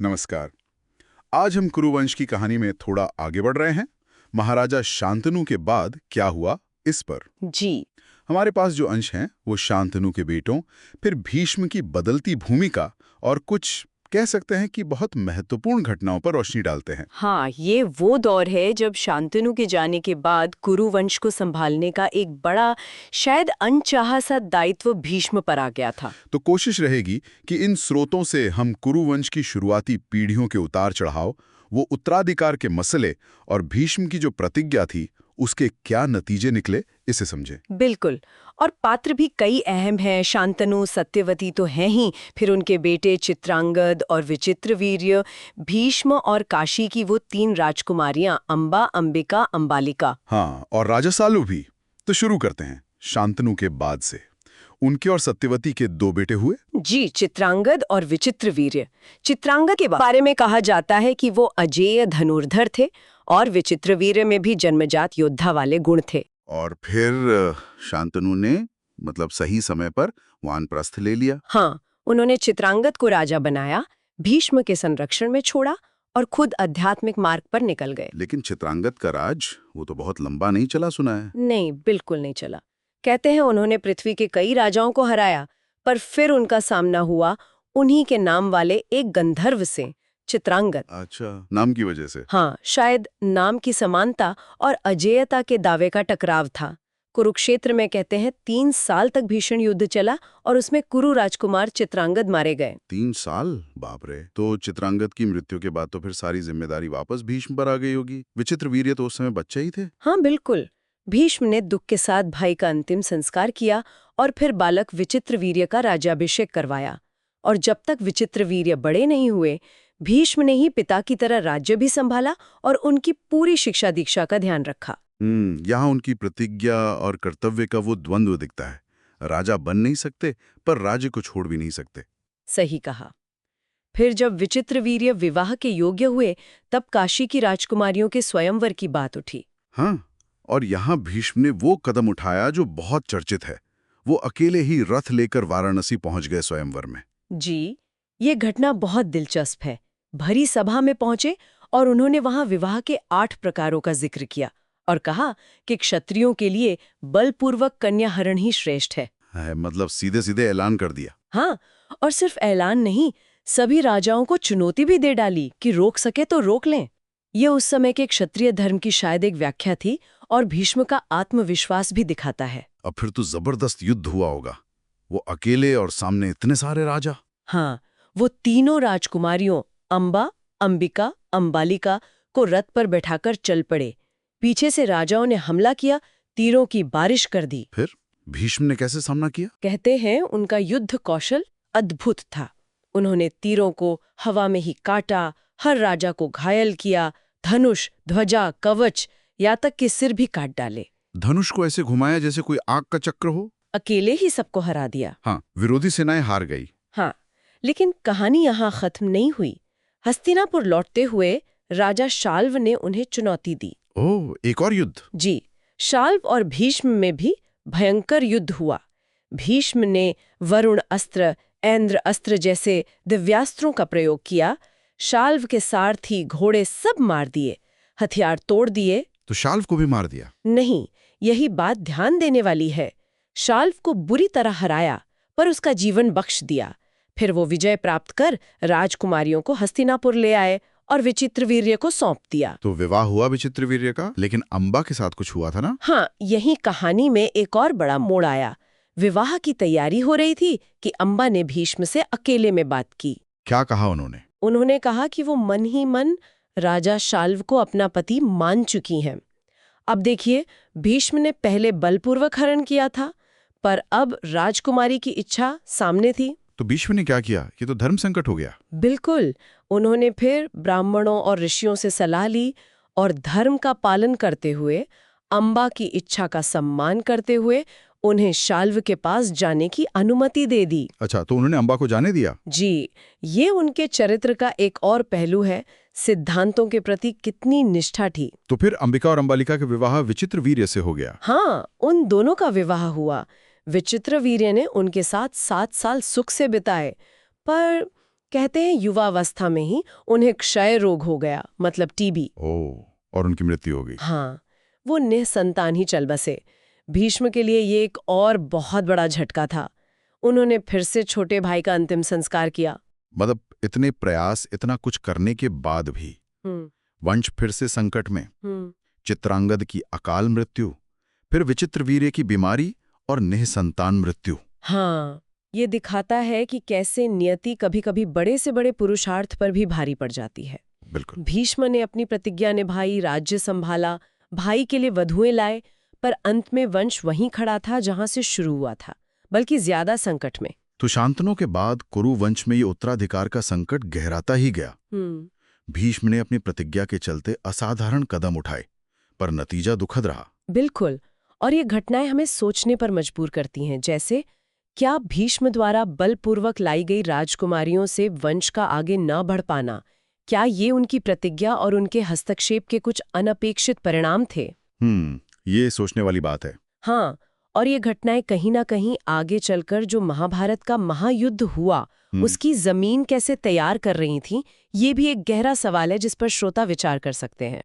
नमस्कार। आज हम कुरुवंश की कहानी में थोड़ा आगे बढ़ रहे हैं। महाराजा शांतनु के बाद क्या हुआ इस पर। जी। हमारे पास जो अंश हैं वो शांतनु के बेटों, फिर भीष्म की बदलती भूमिका और कुछ कह सकते हैं कि बहुत महत्वपूर्ण घटनाओं पर रोशनी डालते हैं। हाँ, ये वो दौर है जब शांतनु के जाने के बाद कुरुवंश को संभालने का एक बड़ा, शायद अनचाहा सा दायित्व भीष्म पर आ गया था। तो कोशिश रहेगी कि इन स्रोतों से हम कुरुवंश की शुरुआती पीढ़ियों के उतार चढ़ाव, वो उत्तराधिकार के मसले और भीष्म की जो प्रतिज्ञा थी उसके क्या नतीजे निकले, इसे समझें। बिल्कुल। और पात्र भी कई अहम हैं। शांतनु, सत्यवती तो हैं ही, फिर उनके बेटे चित्रांगद और विचित्रवीर्य, भीष्म और काशी की वो 3 राजकुमारियां अंबा, अंबिका, अंबालिका। हाँ, और राजा सालू भी। तो शुरू करते हैं शांतनु के बाद से। उनके और सत्यवती के 2 बेटे हुए। जी, चित्रांगद और विचित्रवीर्य। चित्रांगद के बारे में कहा जाता है कि वो अजेय धनुर्धर थे और विचित्रवीर्य में भी जन्मजात योद्धा वाले गुण थे। और फिर शांतनु ने मतलब सही समय पर वानप्रस्थ ले लिया। हाँ, उन्होंने चित्रांगद को राजा बनाया, भीष्म के संरक्षण में छोड़ा और खुद आध्यात्मिक मार्ग पर निकल गए। लेकिन चित्रांगद का राज वो तो बहुत लंबा नहीं चला, सुना है। नहीं, बिल्कुल नहीं चला। कहते हैं उन्होंने पृथ्वी के कई राजाओं को हराया, पर फिर उनका सामना हुआ उन्हीं के नाम वाले एक गंधर्व से, चित्रांगद। अच्छा, नाम की वजह से। हाँ, शायद नाम की समानता और अजेयता के दावे का टकराव था। कुरुक्षेत्र में कहते हैं 3 साल तक भीषण युद्ध चला और उसमें कुरु राजकुमार चित्रांगद मारे गए। 3 साल? बाप रे। तो चित्रांगद की मृत्यु के बाद तो फिर सारी जिम्मेदारी वापस भीष्म पर आ गई होगी। विचित्रवीर्य तो उस समय बच्चे ही थे। हाँ, बिल्कुल। भीष्म ने दुख के साथ भाई का अंतिम संस्कार किया और फिर बालक विचित्रवीर्य का राज्याभिषेक करवाया। और जब तक विचित्रवीर्य बड़े नहीं हुए, भीष्म ने ही पिता की तरह राज्य भी संभाला और उनकी पूरी शिक्षा दीक्षा का ध्यान रखा। यहाँ उनकी प्रतिज्ञा और कर्तव्य का वो द्वंद्व दिखता है। राजा बन नहीं सकते पर राज्य को छोड़ भी नहीं सकते। सही कहा। फिर जब विचित्रवीर्य विवाह के योग्य हुए, तब काशी की राजकुमारियों के स्वयंवर की बात उठी। हाँ, और यहाँ भीष्म ने वो कदम उठाया जो बहुत चर्चित है। वो अकेले ही रथ लेकर वाराणसी पहुंच गए स्वयंवर में। जी, ये घटना बहुत दिलचस्प है। भरी सभा में पहुंचे और उन्होंने वहां विवाह के 8 प्रकारों का जिक्र किया और कहा कि क्षत्रियों के लिए बलपूर्वक कन्या हरण ही श्रेष्ठ है। मतलब सीधे सीधे ऐलान कर दिया। हाँ, और सिर्फ ऐलान नहीं, सभी राजाओं को चुनौती भी दे डाली कि रोक सके तो रोक लें। ये उस समय के क्षत्रिय धर्म की शायद एक व्याख्या थी और भीष्म का आत्मविश्वास भी दिखाता है। अब फिर तो जबरदस्त युद्ध हुआ होगा। वो अकेले और सामने इतने सारे राजा। हाँ, वो तीनों राजकुमारियों अंबा, अंबिका, अंबालिका को रथ पर बैठाकर चल पड़े। पीछे से राजाओं ने हमला किया, तीरों की बारिश कर दी। फिर भीष्म ने कैसे सामना किया? कहते हैं उनका युद्ध कौशल अद्भुत था। उन्होंने तीरों को हवा में ही काटा, हर राजा को घायल किया, धनुष, ध्वजा, कवच, यहाँ तक कि सिर भी काट डाले। धनुष को ऐसे घुमाया जैसे कोई आग का चक्र हो। अकेले ही सबको हरा दिया। हाँ, विरोधी सेनाएं हार गई। हाँ, लेकिन कहानी यहाँ खत्म नहीं हुई। हस्तिनापुर लौटते हुए राजा शाल्व ने उन्हें चुनौती दी। ओह, एक और युद्ध? जी, शाल्व और भीष्म में भी भयंकर युद्ध हुआ। भीष्म ने वरुण अस्त्र, ऐन्द्र अस्त्र जैसे दिव्यास्त्रों का प्रयोग किया। शाल्व के सारथी, घोड़े सब मार दिए, हथियार तोड़ दिए। तो शाल्व को भी मार दिया? नहीं, यही बात ध्यान देने वाली है। शाल्व को बुरी तरह हराया पर उसका जीवन बख्श दिया। फिर वो विजय प्राप्त कर राजकुमारियों को हस्तिनापुर ले आए और विचित्रवीर्य को सौंप दिया। तो विवाह हुआ विचित्रवीर्य का, लेकिन अंबा के साथ कुछ हुआ था ना? हाँ, यही कहानी में एक और बड़ा मोड़ आया। विवाह की तैयारी हो रही थी कि अंबा ने भीष्म से अकेले में बात की। क्या कहा उन्होंने? उन्होंने कहा कि वो मन ही मन राजा शाल्व को अपना पति मान चुकी हैं। अब देखिए, भीष्म ने पहले बलपूर्वक हरण किया था, पर अब राजकुमारी की इच्छा सामने थी। तो भीष्म ने क्या किया? ये तो धर्म संकट हो गया। बिल्कुल। उन्होंने फिर ब्राह्मणों और ऋषियों से सलाह ली और धर्म का पालन करते हुए, अंबा की इच्छा का सम्मान करते हुए उन्हें शाल्व के पास जाने की अनुमति दे दी। अच्छा, तो उन्होंने अंबा को जाने दिया? जी, ये उनके चरित्र का एक और पहलू है। सिद्धांतों के प्रति कितनी निष्ठा थी। तो फिर अंबिका और अंबालिका का विवाह विचित्रवीर्य से हो गया? हाँ, उन दोनों का विवाह हुआ। विचित्रवीर्य ने उनके साथ 7 साल सुख से बिताए, पर कहते हैं युवावस्था में ही उन्हें क्षय रोग हो गया, मतलब टीबी। और उनकी मृत्यु हो गई। हाँ, वो निसंतान ही चल बसे। भीष्म के लिए ये एक और बहुत बड़ा झटका था। उन्होंने फिर से छोटे भाई का अंतिम संस्कार किया। मतलब इतने प्रयास, इतना कुछ करने के बाद भी वंश फिर से संकट में। चित्रांगद की अकाल मृत्यु, फिर विचित्रवीर्य की बीमारी और निःसंतान मृत्यु। हाँ, ये दिखाता है कि कैसे नियति कभी-कभी बड़े से बड़े पुरुषार्थ पर भी भारी पड़ जाती है। बिल्कुल। भीष्म ने अपनी प्रतिज्ञा निभाई, राज्य संभाला, भाई के लिए वधुएं लाए, पर अंत में वंश वहीं खड़ा था जहां से शुरू हुआ था, बल्कि ज्यादा संकट में। तो शांतनु के बाद कुरु वंश में ये उत्तराधिकार का संकट गहराता ही गया। भीष्म ने अपनी प्रतिज्ञा के चलते असाधारण कदम उठाए, पर नतीजा दुखद रहा। बिल्कुल, और ये घटनाएं हमें सोचने पर मजबूर करती हैं, जैसे क्या भीष्म द्वारा बलपूर्वक लाई गई राजकुमारियों से वंश का आगे न बढ़ पाना, क्या ये उनकी प्रतिज्ञा और उनके हस्तक्षेप के कुछ अनपेक्षित परिणाम थे? ये सोचने वाली बात है। हाँ, और ये घटनाएं कहीं ना कहीं आगे चलकर जो महाभारत का महायुद्ध हुआ, उसकी जमीन कैसे तैयार कर रही थी, ये भी एक गहरा सवाल है जिस पर श्रोता विचार कर सकते हैं।